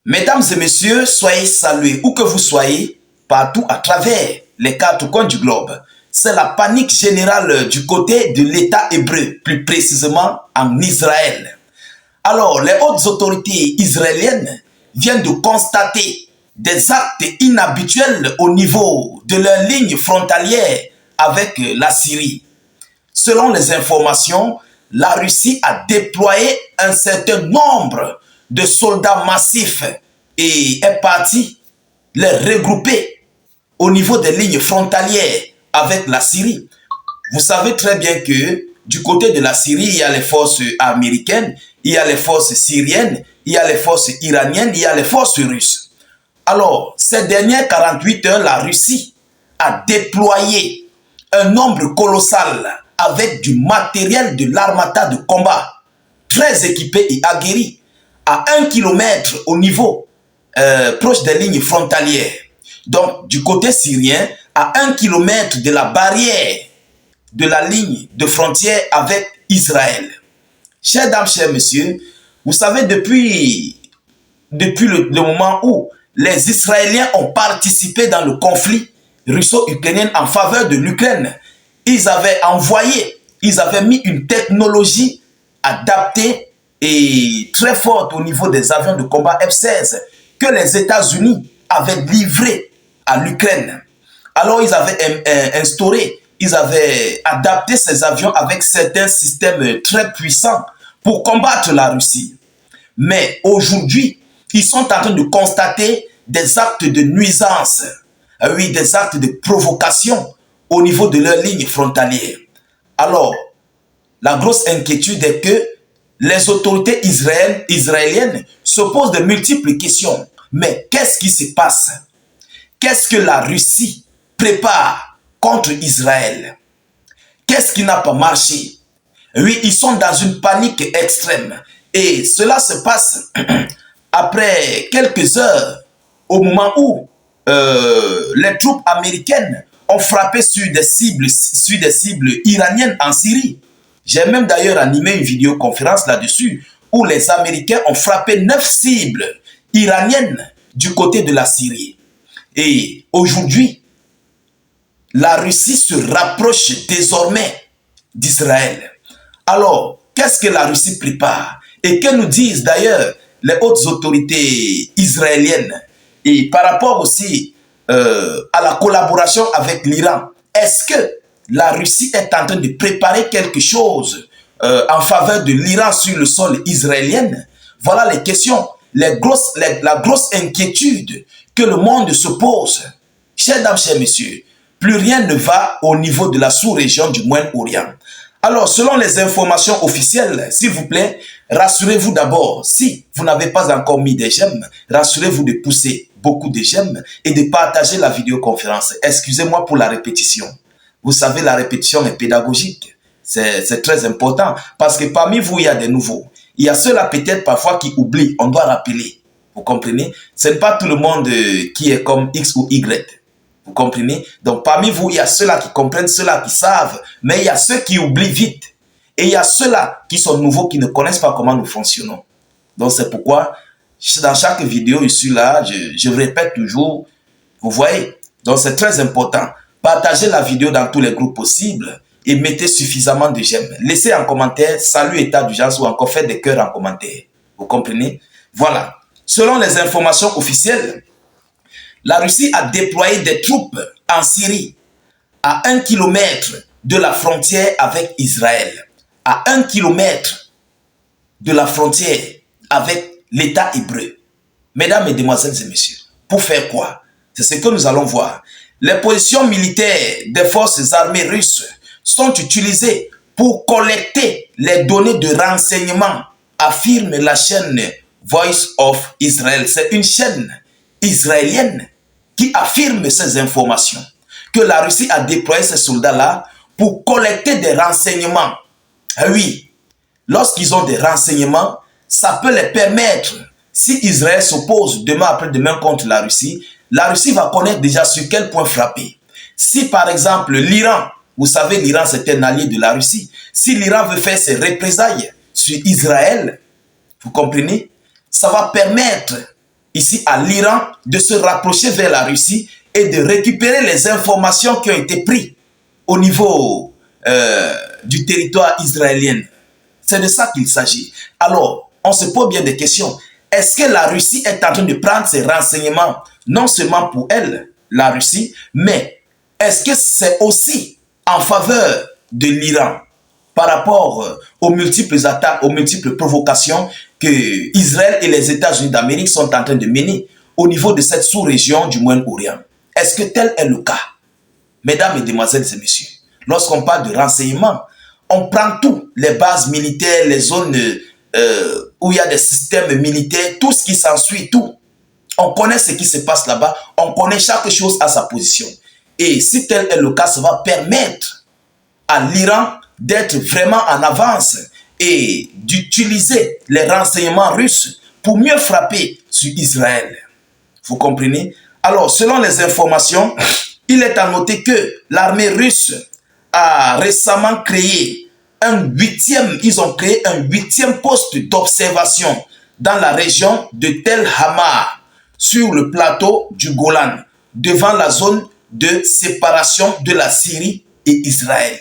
Mesdames et messieurs, soyez salués où que vous soyez, partout à travers les quatre coins du globe. C'est la panique générale du côté de l'État hébreu, plus précisément en Israël. Alors, les hautes autorités israéliennes viennent de constater des actes inhabituels au niveau de leur ligne frontalière avec la Syrie. Selon les informations, la Russie a déployé un certain nombre de soldats massifs et est parti les regrouper au niveau des lignes frontalières avec la Syrie. Vous savez très bien que du côté de la Syrie, il y a les forces américaines, il y a les forces syriennes, il y a les forces iraniennes, il y a les forces russes. Alors, ces dernières 48 heures, la Russie a déployé un nombre colossal avec du matériel de l'armata de combat, très équipé et aguerri, à 1 kilomètre au niveau proche des lignes frontalières. Donc, du côté syrien, à 1 kilomètre de la barrière de la ligne de frontière avec Israël. Chers dames, chers messieurs, vous savez, depuis le moment où les Israéliens ont participé dans le conflit russo-ukrainien en faveur de l'Ukraine, ils avaient mis une technologie adaptée et très forte au niveau des avions de combat F-16 que les États-Unis avaient livré à l'Ukraine. Alors ils avaient ils avaient adapté ces avions avec certains systèmes très puissants pour combattre la Russie. Mais aujourd'hui, ils sont en train de constater des actes de nuisance, oui, des actes de provocation au niveau de leur ligne frontalière. Alors, la grosse inquiétude est que les autorités israéliennes se posent de multiples questions. Mais qu'est-ce qui se passe? Qu'est-ce que la Russie prépare contre Israël? Qu'est-ce qui n'a pas marché? Oui, ils sont dans une panique extrême. Et cela se passe après quelques heures, au moment où les troupes américaines ont frappé sur des cibles iraniennes en Syrie. J'ai même d'ailleurs animé une vidéoconférence là-dessus, où les Américains ont frappé 9 cibles iraniennes du côté de la Syrie. Et aujourd'hui, la Russie se rapproche désormais d'Israël. Alors, qu'est-ce que la Russie prépare? Et que nous disent d'ailleurs les hautes autorités israéliennes? Et par rapport aussi à la collaboration avec l'Iran, est-ce que la Russie est en train de préparer quelque chose en faveur de l'Iran sur le sol israélien? Voilà les questions, la grosse inquiétude que le monde se pose. Chers dames, chers messieurs, plus rien ne va au niveau de la sous-région du Moyen-Orient. Alors, selon les informations officielles, s'il vous plaît, rassurez-vous d'abord, si vous n'avez pas encore mis des j'aime, rassurez-vous de pousser beaucoup de j'aime et de partager la vidéoconférence. Excusez-moi pour la répétition. Vous savez, la répétition est pédagogique. C'est très important parce que parmi vous, il y a des nouveaux. Il y a ceux-là peut-être parfois qui oublient, on doit rappeler. Vous comprenez? Ce n'est pas tout le monde qui est comme X ou Y. Vous comprenez? Donc parmi vous, il y a ceux-là qui comprennent, ceux-là qui savent, mais il y a ceux qui oublient vite. Et il y a ceux-là qui sont nouveaux, qui ne connaissent pas comment nous fonctionnons. Donc c'est pourquoi, dans chaque vidéo, je suis là, je répète toujours, vous voyez? Donc c'est très important. Partagez la vidéo dans tous les groupes possibles et mettez suffisamment de j'aime. Laissez en commentaire, salut, état d'urgence ou encore faites des cœurs en commentaire. Vous comprenez? Voilà. Selon les informations officielles, la Russie a déployé des troupes en Syrie à 1 kilomètre de la frontière avec Israël. À 1 kilomètre de la frontière avec l'État hébreu. Mesdames, mesdemoiselles et messieurs, pour faire quoi? C'est ce que nous allons voir. Les positions militaires des forces armées russes sont utilisées pour collecter les données de renseignement, affirme la chaîne Voice of Israel. C'est une chaîne israélienne qui affirme ces informations, que la Russie a déployé ces soldats-là pour collecter des renseignements. Ah oui, lorsqu'ils ont des renseignements, ça peut les permettre, si Israël s'oppose demain après-demain contre la Russie va connaître déjà sur quel point frapper. Si par exemple l'Iran, vous savez l'Iran c'est un allié de la Russie, si l'Iran veut faire ses représailles sur Israël, vous comprenez, ça va permettre ici à l'Iran de se rapprocher vers la Russie et de récupérer les informations qui ont été prises au niveau du territoire israélien. C'est de ça qu'il s'agit. Alors, on se pose bien des questions. Est-ce que la Russie est en train de prendre ces renseignements, non seulement pour elle, la Russie, mais est-ce que c'est aussi en faveur de l'Iran par rapport aux multiples attaques, aux multiples provocations que Israël et les États-Unis d'Amérique sont en train de mener au niveau de cette sous-région du Moyen-Orient? Est-ce que tel est le cas? Mesdames, Mesdemoiselles et Messieurs, lorsqu'on parle de renseignement, on prend tout, les bases militaires, les zones où il y a des systèmes militaires, tout ce qui s'ensuit, tout. On connaît ce qui se passe là-bas, on connaît chaque chose à sa position. Et si tel est le cas, ça va permettre à l'Iran d'être vraiment en avance et d'utiliser les renseignements russes pour mieux frapper sur Israël. Vous comprenez? Alors, selon les informations, il est à noter que l'armée russe a récemment créé ils ont créé un 8e poste d'observation dans la région de Tel Hamar, sur le plateau du Golan, devant la zone de séparation de la Syrie et Israël.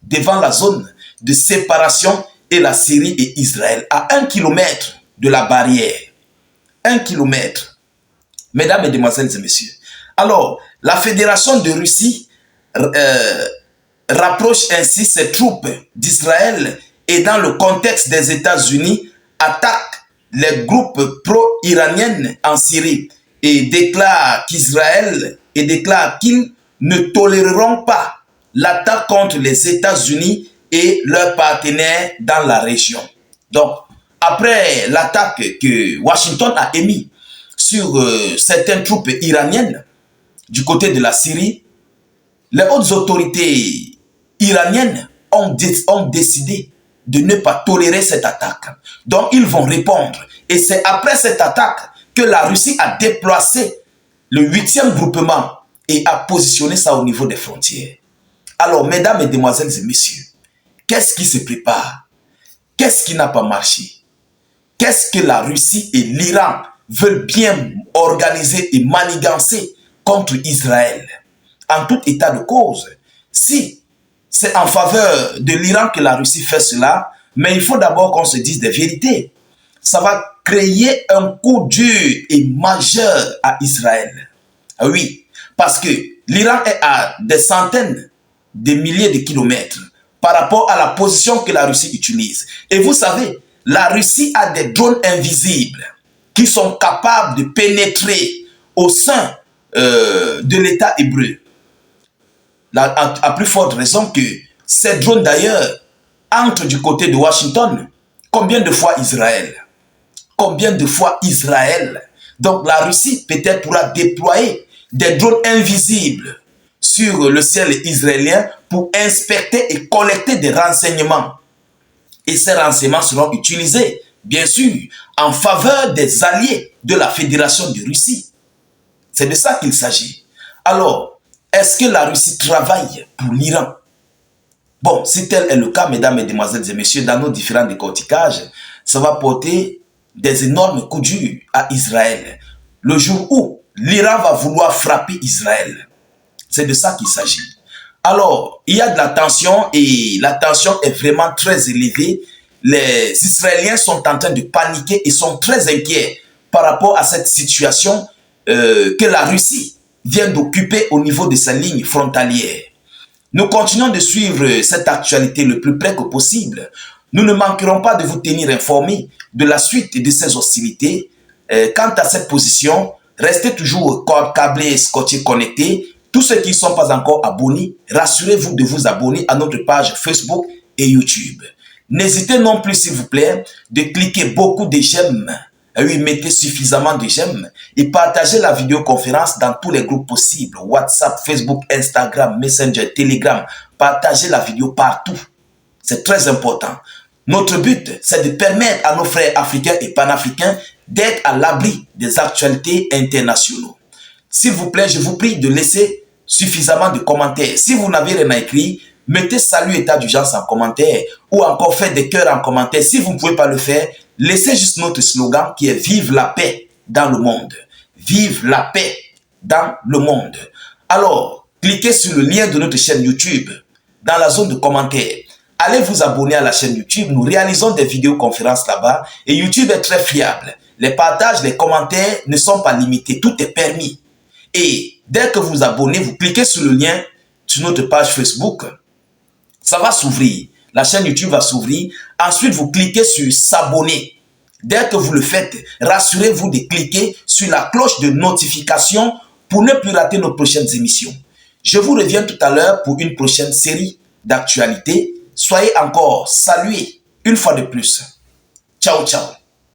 Devant la zone de séparation de la Syrie et Israël, à 1 kilomètre de la barrière. 1 kilomètre. Mesdames, Mesdemoiselles et Messieurs. Alors, la Fédération de Russie rapproche ainsi ses troupes d'Israël et dans le contexte des États-Unis, attaque les groupes pro-iraniens en Syrie et déclare qu'ils ne toléreront pas l'attaque contre les États-Unis et leurs partenaires dans la région. Donc, après l'attaque que Washington a émise sur certaines troupes iraniennes du côté de la Syrie, les hautes autorités iraniennes ont décidé de ne pas tolérer cette attaque. Donc, ils vont répondre. Et c'est après cette attaque que la Russie a déplacé le 8e groupement et a positionné ça au niveau des frontières. Alors, mesdames, mesdemoiselles et messieurs, qu'est-ce qui se prépare? Qu'est-ce qui n'a pas marché? Qu'est-ce que la Russie et l'Iran veulent bien organiser et manigancer contre Israël? En tout état de cause, si c'est en faveur de l'Iran que la Russie fait cela, mais il faut d'abord qu'on se dise des vérités. Ça va créer un coup dur et majeur à Israël. Oui, parce que l'Iran est à des centaines de milliers de kilomètres par rapport à la position que la Russie utilise. Et vous savez, la Russie a des drones invisibles qui sont capables de pénétrer au sein de l'État hébreu. À plus forte raison que ces drones d'ailleurs entrent du côté de Washington. Combien de fois Israël? Combien de fois Israël? Donc la Russie peut-être pourra déployer des drones invisibles sur le ciel israélien pour inspecter et collecter des renseignements. Et ces renseignements seront utilisés, bien sûr, en faveur des alliés de la Fédération de Russie. C'est de ça qu'il s'agit. Alors, est-ce que la Russie travaille pour l'Iran? Bon, si tel est le cas, mesdames, mesdemoiselles et messieurs, dans nos différents décorticages, ça va porter des énormes coups durs à Israël. Le jour où l'Iran va vouloir frapper Israël. C'est de ça qu'il s'agit. Alors, il y a de la tension et la tension est vraiment très élevée. Les Israéliens sont en train de paniquer et sont très inquiets par rapport à cette situation que la Russie vient d'occuper au niveau de sa ligne frontalière. Nous continuons de suivre cette actualité le plus près que possible. Nous ne manquerons pas de vous tenir informés de la suite de ces hostilités. Quant à cette position, restez toujours câblés, scotchés, connectés. Tous ceux qui ne sont pas encore abonnés, rassurez-vous de vous abonner à notre page Facebook et YouTube. N'hésitez non plus, s'il vous plaît, de cliquer beaucoup de j'aime. Oui, mettez suffisamment de j'aime et partagez la vidéoconférence dans tous les groupes possibles. WhatsApp, Facebook, Instagram, Messenger, Telegram. Partagez la vidéo partout. C'est très important. Notre but, c'est de permettre à nos frères africains et panafricains d'être à l'abri des actualités internationales. S'il vous plaît, je vous prie de laisser suffisamment de commentaires. Si vous n'avez rien à écrire, mettez salut état d'urgence en commentaire ou encore faites des cœurs en commentaire. Si vous ne pouvez pas le faire, laissez juste notre slogan qui est vive la paix dans le monde. Vive la paix dans le monde. Alors, cliquez sur le lien de notre chaîne YouTube dans la zone de commentaires. Allez vous abonner à la chaîne YouTube. Nous réalisons des vidéoconférences là-bas et YouTube est très fiable. Les partages, les commentaires ne sont pas limités. Tout est permis. Et dès que vous vous abonnez, vous cliquez sur le lien sur notre page Facebook. Ça va s'ouvrir. La chaîne YouTube va s'ouvrir. Ensuite, vous cliquez sur s'abonner. Dès que vous le faites, rassurez-vous de cliquer sur la cloche de notification pour ne plus rater nos prochaines émissions. Je vous reviens tout à l'heure pour une prochaine série d'actualités. Soyez encore salués une fois de plus. Ciao, ciao.